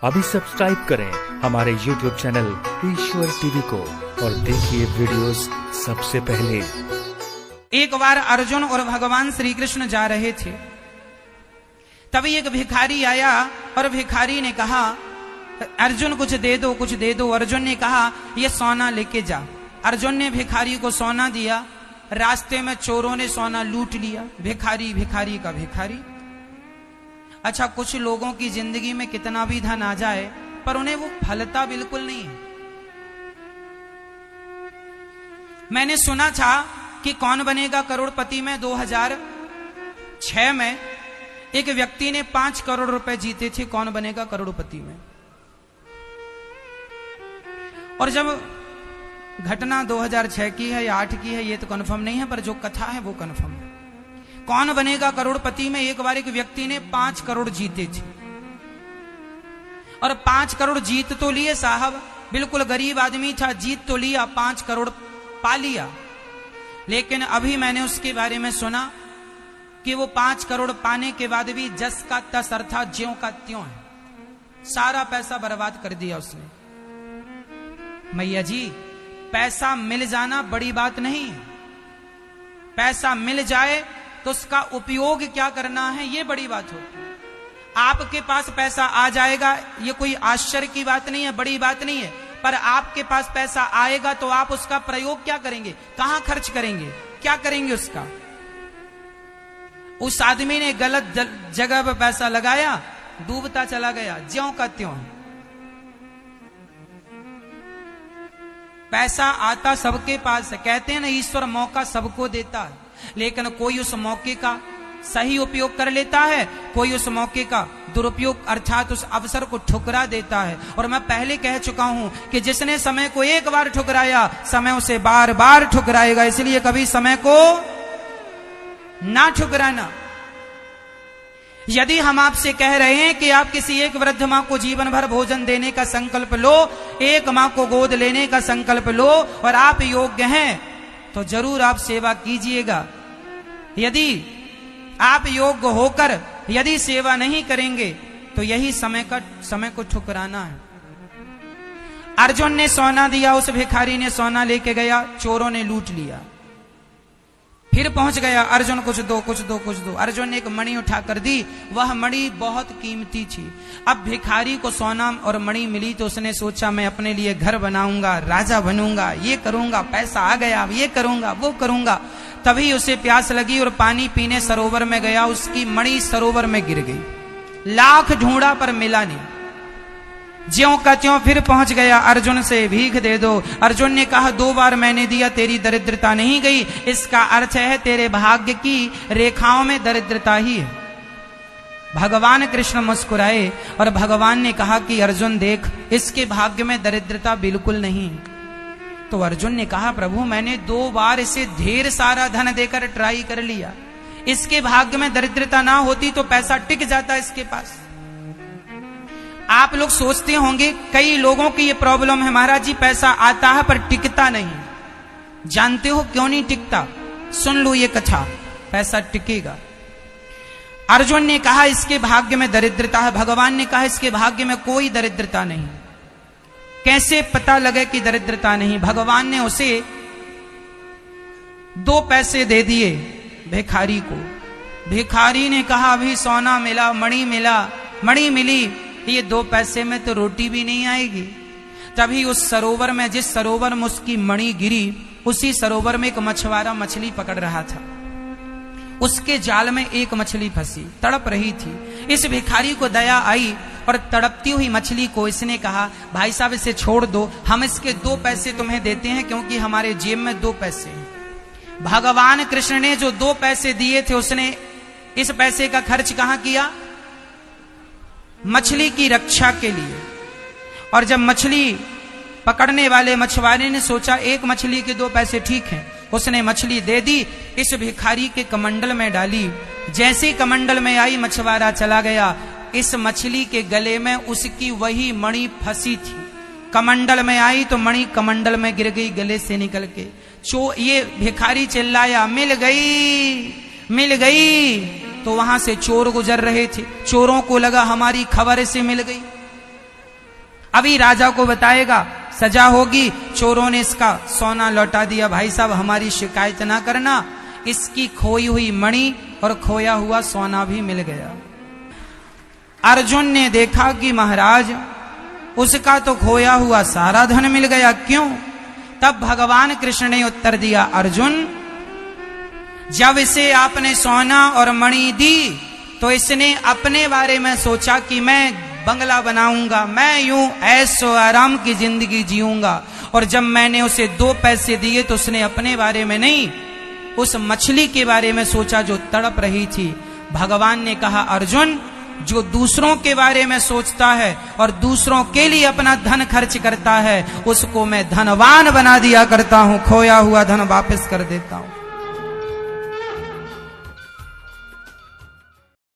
अभी सब्सक्राइब करें हमारे YouTube चैनल ईश्वर टीवी को और देखिए वीडियोस सबसे पहले। एक बार अर्जुन और भगवान श्री कृष्ण जा रहे थे, तभी एक भिखारी आया और भिखारी ने कहा, अर्जुन कुछ दे दो, कुछ दे दो। अर्जुन ने कहा, ये सोना लेके जा। अर्जुन ने भिखारी को सोना दिया। रास्ते में चोरों ने सोना लूट लिया। भिखारी भिखारी का भिखारी। अच्छा, कुछ लोगों की जिंदगी में कितना भी धन आ जाए पर उन्हें वो फलता बिल्कुल नहीं है। मैंने सुना था कि कौन बनेगा करोड़पति में 2006 में एक व्यक्ति ने 5 करोड़ रुपए जीते थे, कौन बनेगा करोड़पति में। और जब घटना 2006 की है या 8 की है ये तो कंफर्म नहीं है, पर जो कथा है वो कंफर्म है। कौन बनेगा करोड़पति में एक बार एक व्यक्ति ने 5 करोड़ जीते थे और 5 करोड़ जीत तो लिए साहब, बिल्कुल गरीब आदमी था, जीत तो लिया, 5 करोड़ पा लिया। लेकिन अभी मैंने उसके बारे में सुना कि वो 5 करोड़ पाने के बाद भी जस का तस अर्थात ज्यों का त्यों है, सारा पैसा बर्बाद कर दिया उसने। मैया जी, पैसा मिल जाना बड़ी बात नहीं है, पैसा मिल जाए तो उसका उपयोग क्या करना है ये बड़ी बात होती है। आपके पास पैसा आ जाएगा ये कोई आश्चर्य की बात नहीं है, बड़ी बात नहीं है, पर आपके पास पैसा आएगा तो आप उसका प्रयोग क्या करेंगे, कहां खर्च करेंगे, क्या करेंगे उसका। उस आदमी ने गलत जगह पर पैसा लगाया, डूबता चला गया, ज्यों का त्यों। पैसा आता सबके पास है, कहते हैं ना ईश्वर मौका सबको देता है, लेकिन कोई उस मौके का सही उपयोग कर लेता है, कोई उस मौके का दुरुपयोग अर्थात उस अवसर को ठुकरा देता है। और मैं पहले कह चुका हूं कि जिसने समय को एक बार ठुकराया समय उसे बार बार ठुकराएगा, इसलिए कभी समय को ना ठुकराना। यदि हम आपसे कह रहे हैं कि आप किसी एक वृद्ध मां को जीवन भर भोजन देने का संकल्प लो, एक मां को गोद लेने का संकल्प लो और आप योग्य हैं तो जरूर आप सेवा कीजिएगा। यदि आप योग्य होकर यदि सेवा नहीं करेंगे तो यही समय को ठुकराना है। अर्जुन ने सोना दिया, उस भिखारी ने सोना लेके गया, चोरों ने लूट लिया। फिर पहुंच गया, अर्जुन कुछ दो, कुछ दो, कुछ दो। अर्जुन ने एक मणि उठाकर दी, वह मणि बहुत कीमती थी। अब भिखारी को सोना और मणि मिली तो उसने सोचा मैं अपने लिए घर बनाऊंगा, राजा बनूंगा, ये करूंगा, पैसा आ गया, ये करूंगा, वो करूंगा। तभी उसे प्यास लगी और पानी पीने सरोवर में गया, उसकी मणि सरोवर में गिर गई। लाख ढूंढा पर मिला नहीं। ज्यों का त्यों फिर पहुंच गया, अर्जुन से भीख दे दो। अर्जुन ने कहा 2 बार मैंने दिया, तेरी दरिद्रता नहीं गई, इसका अर्थ है तेरे भाग्य की रेखाओं में दरिद्रता ही है। भगवान कृष्ण मुस्कुराए और भगवान ने कहा कि अर्जुन देख, इसके भाग्य में दरिद्रता बिल्कुल नहीं है। तो अर्जुन ने कहा प्रभु मैंने 2 बार इसे ढेर सारा धन देकर ट्राई कर लिया, इसके भाग्य में दरिद्रता ना होती तो पैसा टिक जाता इसके पास। आप लोग सोचते होंगे कई लोगों की ये प्रॉब्लम है, महाराज जी पैसा आता है पर टिकता नहीं। जानते हो क्यों नहीं टिकता? सुन लो ये कथा, पैसा टिकेगा। अर्जुन ने कहा इसके भाग्य में दरिद्रता है, भगवान ने कहा इसके भाग्य में कोई दरिद्रता नहीं। कैसे पता लगे कि दरिद्रता नहीं? भगवान ने उसे 2 पैसे दे दिए भिखारी को। भिखारी ने कहा अभी सोना मिला, मणि मिला, मणि मिली, ये 2 पैसे में तो रोटी भी नहीं आएगी। तभी उस सरोवर में, जिस सरोवर में उसकी मणि गिरी, उसी सरोवर में एक मछुआरा मछली पकड़ रहा था। उसके जाल में एक मछली फंसी, तड़प रही थी। इस भिखारी को दया आई और तड़पती हुई मछली को इसने कहा भाई साहब इसे छोड़ दो, हम इसके 2 पैसे तुम्हें देते हैं क्योंकि हमारे जेब में 2 पैसे हैं। भगवान कृष्ण ने जो 2 पैसे दिए थे उसने इस पैसे का खर्च कहां किया? मछली की रक्षा के लिए। और जब मछली पकड़ने वाले मछुआरे ने सोचा एक मछली के 2 पैसे ठीक हैं, उसने मछली दे दी, इस भिखारी के कमंडल में डाली। जैसे कमंडल में आई मछुआरा चला गया, इस मछली के गले में उसकी वही मणि फंसी थी। कमंडल में आई तो मणि कमंडल में गिर गई गले से निकल के। ये भिखारी चिल्लाया मिल गई, मिल गई। तो वहां से चोर गुजर रहे थे, चोरों को लगा हमारी खबर से मिल गई। अभी राजा को बताएगा, सजा होगी, चोरों ने इसका सोना लौटा दिया, भाई साहब हमारी शिकायत ना करना, इसकी खोई हुई मणि और खोया हुआ सोना भी मिल गया। अर्जुन ने देखा कि महाराज उसका तो खोया हुआ सारा धन मिल गया, क्यों? तब भगवान कृष्ण ने उत्तर दिया, अर्जुन जब इसे आपने सोना और मणि दी तो इसने अपने बारे में सोचा कि मैं बंगला बनाऊंगा, मैं यूं ऐशो आराम की जिंदगी जीऊंगा। और जब मैंने उसे 2 पैसे दिए तो उसने अपने बारे में नहीं, उस मछली के बारे में सोचा जो तड़प रही थी। भगवान ने कहा, अर्जुन जो दूसरों के बारे में सोचता है और दूसरों के लिए अपना धन खर्च करता है, उसको मैं धनवान बना दिया करता हूं, खोया हुआ धन वापस कर देता हूं।